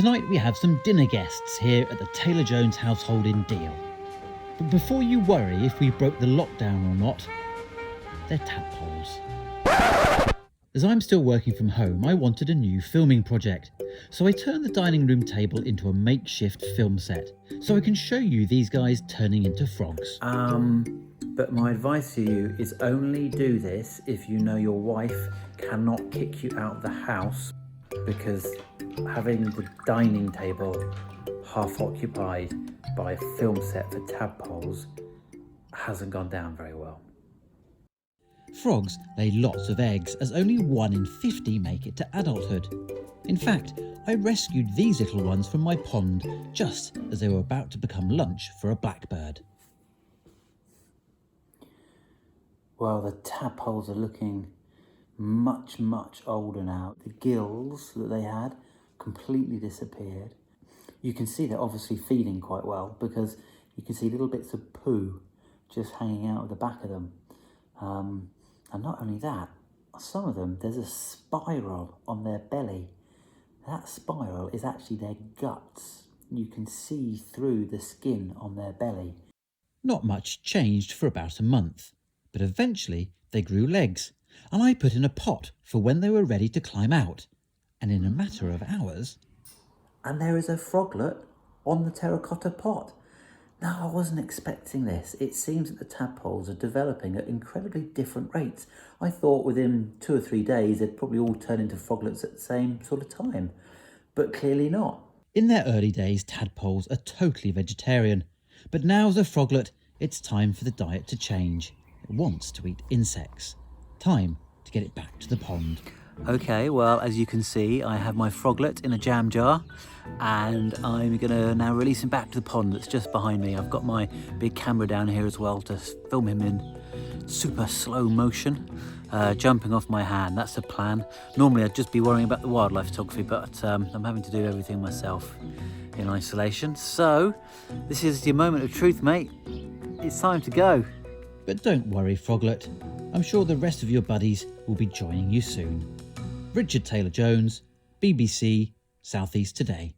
Tonight we have some dinner guests here at the Taylor-Jones household in Deal. But before you worry if we broke the lockdown or not, they're tadpoles. As I'm still working from home, I wanted a new filming project, so I turned the dining room table into a makeshift film set, so I can show you these guys turning into frogs. But my advice to you is only do this if you know your wife cannot kick you out of the house, because having the dining table half occupied by a film set for tadpoles hasn't gone down very well. Frogs lay lots of eggs, as only 1 in 50 make it to adulthood. In fact, I rescued these little ones from my pond just as they were about to become lunch for a blackbird. Well, the tadpoles are looking much older now. The gills that they had completely disappeared. You can see they're obviously feeding quite well, because you can see little bits of poo just hanging out of the back of them. And not only that, some of them, there's a spiral on their belly. That spiral is actually their guts. You can see through the skin on their belly. Not much changed for about a month, but eventually they grew legs, and I put in a pot for when they were ready to climb out. And in a matter of hours... And there is a froglet on the terracotta pot. Now, I wasn't expecting this. It seems that the tadpoles are developing at incredibly different rates. I thought within 2 or 3 days they'd probably all turn into froglets at the same sort of time, but clearly not. In their early days, tadpoles are totally vegetarian, but now as a froglet, it's time for the diet to change. It wants to eat insects. Time to get it back to the pond. Okay, well, as you can see, I have my froglet in a jam jar, and I'm going to now release him back to the pond that's just behind me. I've got my big camera down here as well to film him in super slow motion, jumping off my hand. That's the plan. Normally I'd just be worrying about the wildlife photography, but I'm having to do everything myself in isolation. So this is your moment of truth, mate. It's time to go. But don't worry, froglet. I'm sure the rest of your buddies will be joining you soon. Richard Taylor-Jones, BBC, South East Today.